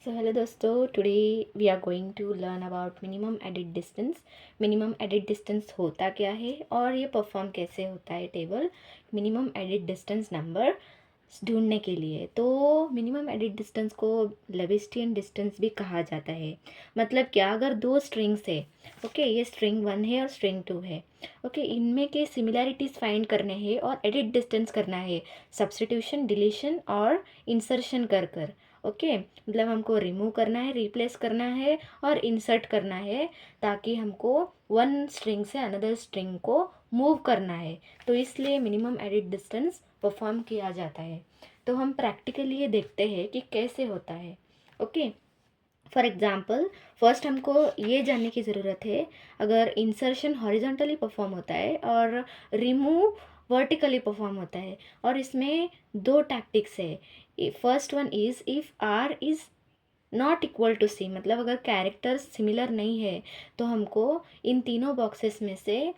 सो hello दोस्तों, today we are going to learn about minimum edit distance. Minimum edit distance होता क्या है और ये परफॉर्म कैसे होता है table minimum edit distance number ढूंढने के लिए। तो मिनिमम एडिट डिस्टेंस को लेविस्टियन डिस्टेंस भी कहा जाता है। मतलब क्या, अगर दो स्ट्रिंग्स है, ओके, ये स्ट्रिंग 1 है और स्ट्रिंग 2 है, ओके, इनमें के सिमिलैरिटीज़ फाइंड करने हैं और एडिट डिस्टेंस करना है सब्स्टिट्यूशन, डिलीशन और इंसर्शन कर कर। ओके, मतलब हमको रिमूव करना है, रिप्लेस करना है और इंसर्ट करना है, ताकि हमको वन स्ट्रिंग से अनदर स्ट्रिंग को मूव करना है। तो इसलिए मिनिमम एडिट डिस्टेंस परफॉर्म किया जाता है। तो हम प्रैक्टिकली ये देखते हैं कि कैसे होता है। ओके, फॉर एग्ज़ाम्पल फर्स्ट हमको ये जानने की ज़रूरत है, अगर इंसर्शन हॉरिजॉन्टली परफॉर्म होता है और रिमूव वर्टिकली परफॉर्म होता है, और इसमें दो टैक्टिक्स है। First one is if R is not equal to C, मतलब अगर कैरेक्टर्स सिमिलर नहीं है तो हमको इन तीनों बॉक्सेस में से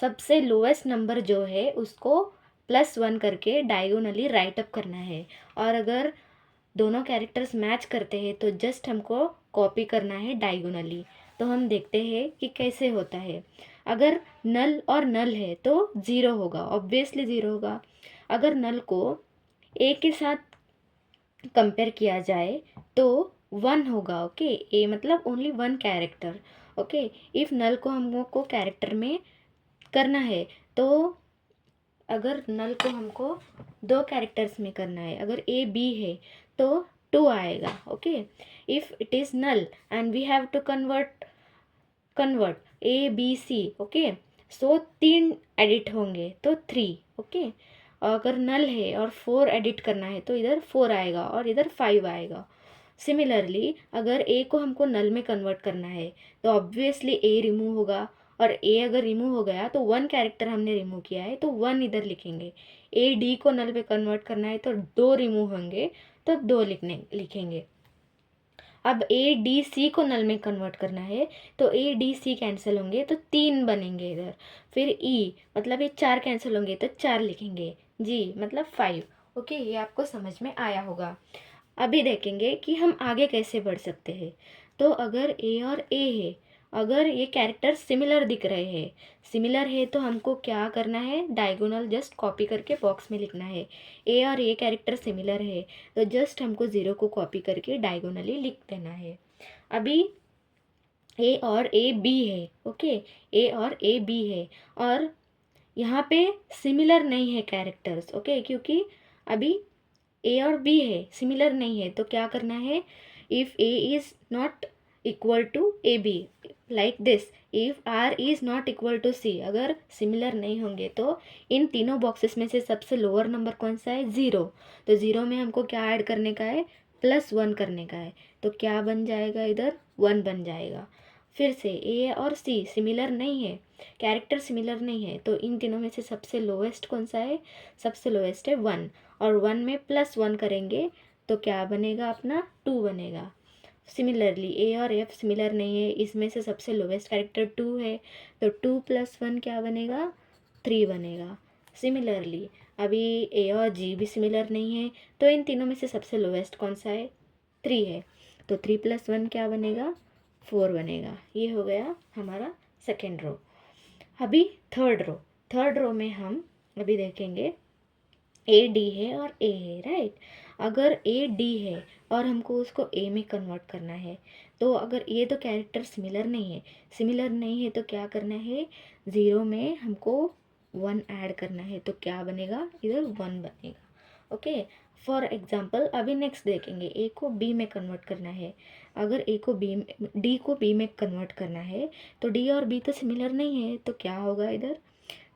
सबसे लोएस्ट नंबर जो है उसको +1 करके डायगोनली राइट अप करना है। और अगर दोनों कैरेक्टर्स मैच करते हैं तो जस्ट हमको कॉपी करना है डायगोनली। तो हम देखते हैं कि कैसे होता है। अगर नल और नल है तो ज़ीरो होगा, ऑब्वियसली ज़ीरो होगा। अगर नल को ए के साथ कंपेयर किया जाए तो 1 होगा। ओके, ए मतलब only one character. Okay, if null को हमको कैरेक्टर में करना है, तो अगर नल को हमको दो कैरेक्टर्स में करना है, अगर ए बी है तो 2 आएगा। Okay, if it is null and we have to convert A B C, okay, so 3 edit होंगे तो 3। ओके, अगर नल है और 4 एडिट करना है तो इधर 4 आएगा और इधर 5 आएगा। सिमिलरली अगर ए को हमको नल में कन्वर्ट करना है तो ऑब्वियसली ए रिमूव होगा, और ए अगर रिमूव हो गया तो 1 कैरेक्टर हमने रिमूव किया है तो 1 इधर लिखेंगे। ए डी को नल पे कन्वर्ट करना है तो 2 रिमूव होंगे तो 2 लिखेंगे। अब ए डी सी को नल में कन्वर्ट करना है तो ए डी सी कैंसिल होंगे तो 3 बनेंगे इधर। फिर ई मतलब ये 4 कैंसिल होंगे तो 4 लिखेंगे। जी मतलब 5। ओके, ये आपको समझ में आया होगा। अभी देखेंगे कि हम आगे कैसे बढ़ सकते हैं। तो अगर ए और ए है, अगर ये कैरेक्टर सिमिलर दिख रहे हैं, सिमिलर है तो हमको क्या करना है, डायगोनल जस्ट कॉपी करके बॉक्स में लिखना है। ए और ए कैरेक्टर सिमिलर है तो जस्ट हमको 0 को कॉपी करके डायगोनली लिख देना है। अभी ए और ए बी है, ओके, ए और ए बी है और यहाँ पे सिमिलर नहीं है कैरेक्टर्स, ओके, क्योंकि अभी ए और बी है, सिमिलर नहीं है, तो क्या करना है, if A is not equal to A B, like this, if R is not equal to C, अगर सिमिलर नहीं होंगे तो इन तीनों बॉक्सेस में से सबसे लोअर नंबर कौन सा है, 0। तो 0 में हमको क्या ऐड करने का है, +1 करने का है। तो क्या बन जाएगा, इधर 1 बन जाएगा। फिर से ए और सी सिमिलर नहीं है, कैरेक्टर सिमिलर नहीं है, तो इन तीनों में से सबसे लोएस्ट कौन सा है, सबसे लोएस्ट है 1। और 1 में +1 करेंगे तो क्या बनेगा, अपना 2 बनेगा। सिमिलरली ए और एफ सिमिलर नहीं है, इसमें से सबसे लोवेस्ट कैरेक्टर 2 है, तो 2 + 1 क्या बनेगा, 3 बनेगा। सिमिलरली अभी ए और जी भी सिमिलर नहीं है, तो इन तीनों में से सबसे लोवेस्ट कौन सा है, 3 है, तो 3 + 1 क्या बनेगा, 4 बनेगा। ये हो गया हमारा सेकेंड रो। अभी थर्ड रो में हम अभी देखेंगे ए डी है और ए है, राइट। अगर ए डी है और हमको उसको ए में कन्वर्ट करना है, तो अगर ये तो कैरेक्टर सिमिलर नहीं है तो क्या करना है, 0 में हमको 1 ऐड करना है, तो क्या बनेगा, इधर 1 बनेगा। ओके, फॉर एग्जाम्पल अभी नेक्स्ट देखेंगे, ए को बी में कन्वर्ट करना है। अगर ए को बी डी को बी में कन्वर्ट करना है तो डी और बी तो सिमिलर नहीं है, तो क्या होगा, इधर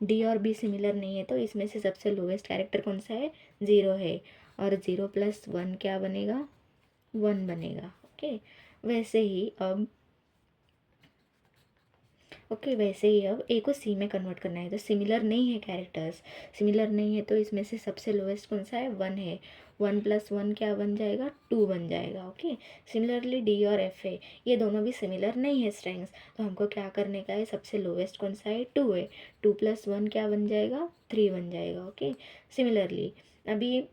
डी और बी सिमिलर नहीं है, तो इसमें से सबसे लोवेस्ट कैरेक्टर कौन सा है, 0 है, और 0 + 1 क्या बनेगा, 1 बनेगा। ओके, वैसे ही अब ए को सी में कन्वर्ट करना है, तो सिमिलर नहीं है कैरेक्टर्स, सिमिलर नहीं है, तो इसमें से सबसे लोवेस्ट कौन सा है, 1 है। 1 + 1 क्या बन जाएगा, 2 बन जाएगा। ओके, सिमिलरली डी और एफ है, ये दोनों भी सिमिलर नहीं है स्ट्रेंग्स, तो हमको क्या करने का है, सबसे लोवेस्ट कौन सा है, 2 है, 2 + 1 क्या बन जाएगा, 3 बन जाएगा। ओके, सिमिलरली अभी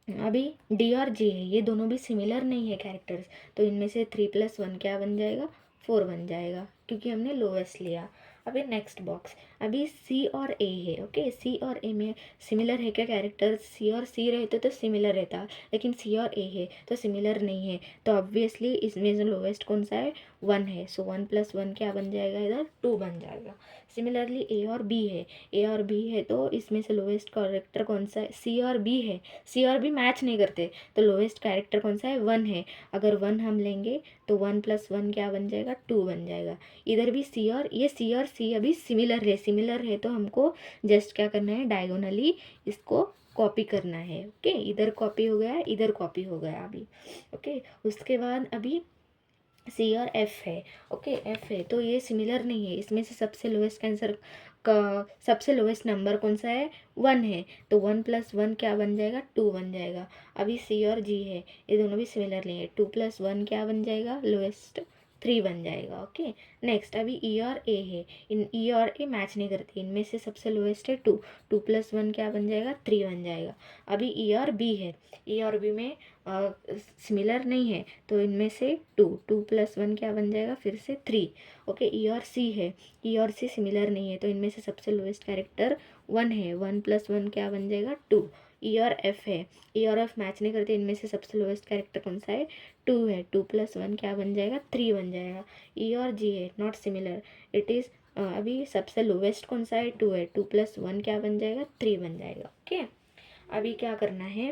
अभी डी और जी है, ये दोनों भी सिमिलर नहीं है कैरेक्टर्स, तो इनमें से 3+1 क्या बन जाएगा, 4 बन जाएगा, क्योंकि हमने लोवेस्ट लिया। अभी नेक्स्ट बॉक्स, अभी सी और ए है। ओके, सी और ए में सिमिलर है क्या कैरेक्टर्स, सी और सी रहते तो सिमिलर रहता, लेकिन सी और ए है तो सिमिलर नहीं है, तो ऑब्वियसली इसमें से लोवेस्ट कौन सा है, 1 है, सो 1+1 क्या बन जाएगा, इधर 2 बन जाएगा। सिमिलरली ए और बी है, ए और बी है तो इसमें से लोवेस्ट कैरेक्टर कौन सा है, सी और बी है, सी और बी मैच नहीं करते, तो लोवेस्ट कैरेक्टर कौन सा है, 1 है। अगर 1 हम लेंगे तो 1+1 क्या बन जाएगा, 2 बन जाएगा। इधर भी सी और सी अभी सिमिलर है तो हमको जस्ट क्या करना है, डायगोनली इसको कॉपी करना है। ओके, इधर कॉपी हो गया, इधर कॉपी हो गया अभी। ओके, उसके बाद अभी सी और एफ है। ओके, एफ है तो ये सिमिलर नहीं है, इसमें से सबसे लोएस्ट कैंसर का सबसे लोएस्ट नंबर कौन सा है, 1 है, तो 1+1 क्या बन जाएगा, 2 बन जाएगा। अभी सी और जी है, ये दोनों भी सिमिलर नहीं है, 2+1 क्या बन जाएगा, लोएस्ट 3 बन जाएगा। ओके, नेक्स्ट अभी ई और ए है, इन ई और ए मैच नहीं करते, इनमें से सबसे लोएस्ट है 2, 2+1 क्या बन जाएगा, 3 बन जाएगा। अभी ई और बी है, ई और बी में सिमिलर नहीं है, तो इनमें से 2+1 क्या बन जाएगा, फिर से 3। ओके, ई और सी है, ई और सी सिमिलर नहीं है, तो इनमें से सबसे लोएस्ट कैरेक्टर 1 है, 1+1 क्या बन जाएगा, 2। ई और एफ है, ई और एफ मैच नहीं करते, इनमें से सबसे लोएस्ट कैरेक्टर कौन सा है, 2 है, 2+1 क्या बन जाएगा, 3 बन जाएगा। ई और जी है, नॉट सिमिलर, इट इज़ अभी सबसे लोवेस्ट कौन सा है, 2 है, 2+1 क्या बन जाएगा, 3 बन जाएगा। ओके, अभी क्या करना है,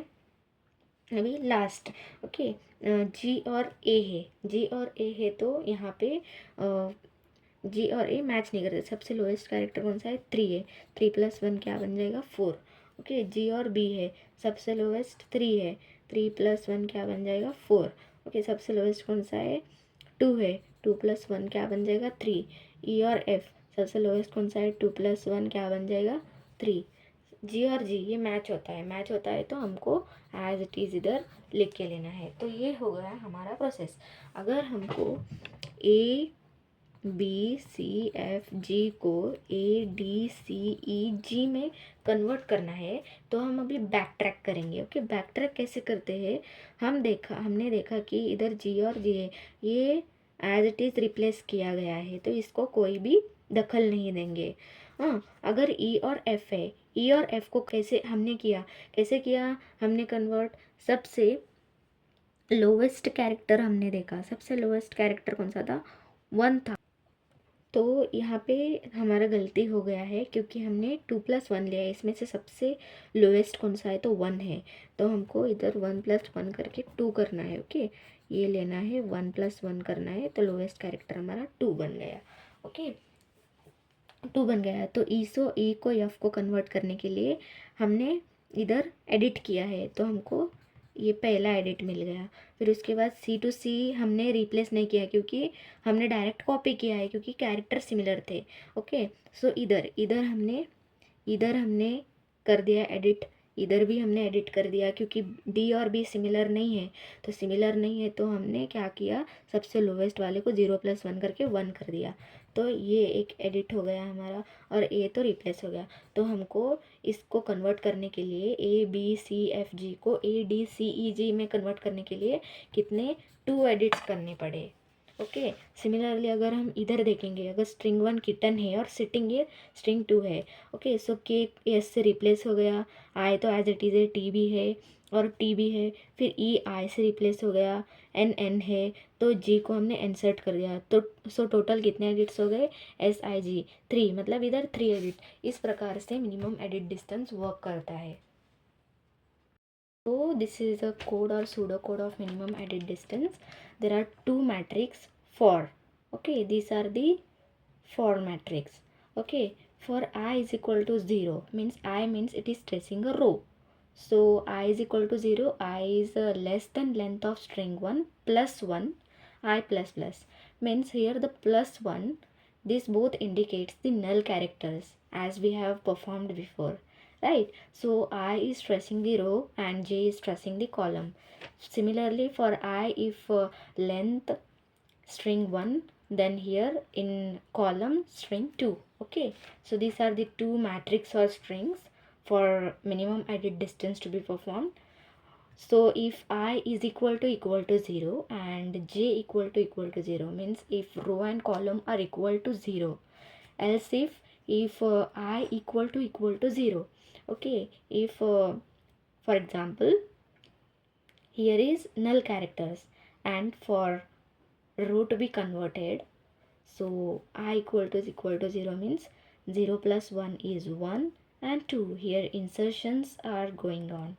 अभी लास्ट। ओके, जी और ए है, जी और ए है तो यहाँ पे जी और ए मैच नहीं करते, सबसे लोएस्ट कैरेक्टर कौन सा है, 3 है, 3+1 क्या बन जाएगा, 4। ओके, जी और बी है, सबसे लोएस्ट 3 है, 3+1 क्या बन जाएगा, 4। ओके, सबसे लोएस्ट कौन सा है, 2 है, 2+1 क्या बन जाएगा, 3। ई और एफ, सबसे लोएस्ट कौन सा है, 2+1 क्या बन जाएगा, 3। जी और जी ये मैच होता है, मैच होता है तो हमको एज इट इज़ इधर लिख के लेना है। तो ये हो गया हमारा प्रोसेस। अगर हमको ए बी सी एफ जी को ए डी सी ई जी में कन्वर्ट करना है तो हम अभी बैक ट्रैक करेंगे। ओके, बैक ट्रैक कैसे करते हैं, हमने देखा कि इधर जी और जी है, ये एज इट इज़ रिप्लेस किया गया है तो इसको कोई भी दखल नहीं देंगे। हाँ, अगर ई और एफ है, ई और एफ को कैसे किया हमने कन्वर्ट, सबसे लोवेस्ट कैरेक्टर हमने देखा, सबसे लोवेस्ट कैरेक्टर कौन सा था, 1 था, तो यहाँ पे हमारा गलती हो गया है क्योंकि हमने 2+1 लिया है, इसमें से सबसे लोएस्ट कौन सा है तो 1 है, तो हमको इधर 1+1 करके 2 करना है। ओके, ये लेना है 1+1 करना है, तो लोएस्ट कैरेक्टर हमारा 2 बन गया। ओके, 2 बन गया, तो ई को एफ को कन्वर्ट करने के लिए हमने इधर एडिट किया है, तो हमको ये पहला एडिट मिल गया। फिर उसके बाद सी टू सी हमने रिप्लेस नहीं किया क्योंकि हमने डायरेक्ट कॉपी किया है क्योंकि कैरेक्टर सिमिलर थे। ओके, सो इधर हमने कर दिया एडिट, इधर भी हमने एडिट कर दिया क्योंकि डी और बी सिमिलर नहीं है, तो सिमिलर नहीं है तो हमने क्या किया, सबसे लोवेस्ट वाले को 0+1 करके 1 कर दिया, तो ये एक एडिट हो गया हमारा, और ए तो रिप्लेस हो गया। तो हमको इसको कन्वर्ट करने के लिए ए बी सी एफ जी को ए डी सी ई जी में कन्वर्ट करने के लिए कितने 2 एडिट्स करने पड़े। ओके, सिमिलरली अगर हम इधर देखेंगे, अगर स्ट्रिंग 1 किटन है और सिटिंग ये स्ट्रिंग 2 है। ओके, सो के एस से रिप्लेस हो गया, आई तो एज इट इज़ है, टी भी है और टी भी है, फिर ई आई से रिप्लेस हो गया, एन एन है तो जी को हमने इंसर्ट कर दिया, तो सो टोटल कितने एडिट्स हो गए, एस आई जी 3, मतलब इधर 3 एडिट। इस प्रकार से मिनिमम एडिट डिस्टेंस वर्क करता है। So this is a code or pseudo code of minimum edit distance. There are two matrix for. Okay, these are the for matrix. Okay, for I is equal to 0 means I means it is tracing a row. So I is equal to 0, I is less than length of string 1 plus 1, I plus plus means here the plus 1, this both indicates the null characters as we have performed before, right? So I is tracing the row and j is tracing the column. Similarly for I, if length string 1, then here in column string 2. Okay, so these are the two matrix or strings for minimum edit distance to be performed. So if I is equal to 0 and j equal to 0, means if row and column are equal to 0, else if I equal to 0, okay, if for example here is null characters, and for row to be converted, so I equal to 0 means 0 plus 1 is 1 and 2. Here insertions are going on.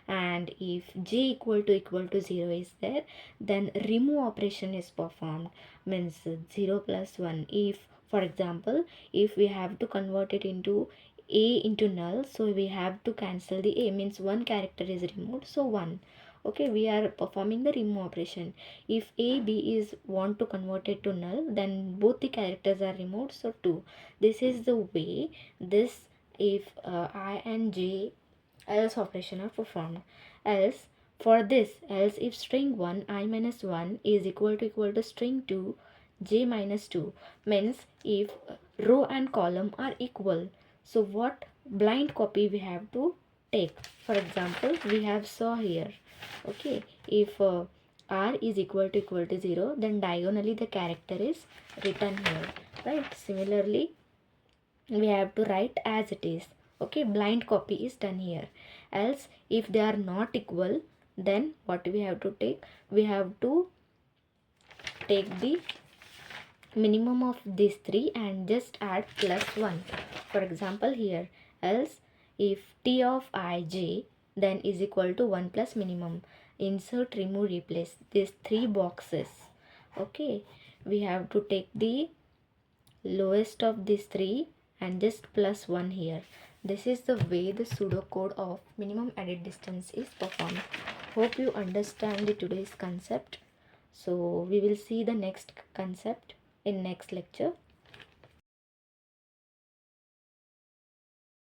And if j equal to 0 is there, then remove operation is performed, means 0 plus 1. If for example, if we have to convert it into a into null, so we have to cancel the a, means one character is removed, so 1. Okay, we are performing the remove operation. If a b is want to convert it to null, then both the characters are removed, so 2. This is the way this if I and j else operation are performed. Else for this, else if string 1 I minus 1 is equal to string 2 j minus 2, means if row and column are equal, so what blind copy we have to take. For example, we have saw here, okay, if r is equal to 0, then diagonally the character is written here, right? Similarly we have to write as it is, okay, blind copy is done here. Else if they are not equal, then what we have to take, we have to take the minimum of these three and just add plus 1. For example here, else if t of ij then is equal to 1 plus minimum, insert, remove, replace these three boxes, okay, we have to take the lowest of these three and just plus 1 here. This is the way the pseudocode of minimum edit distance is performed. Hope you understand the today's concept. So we will see the next concept in next lecture.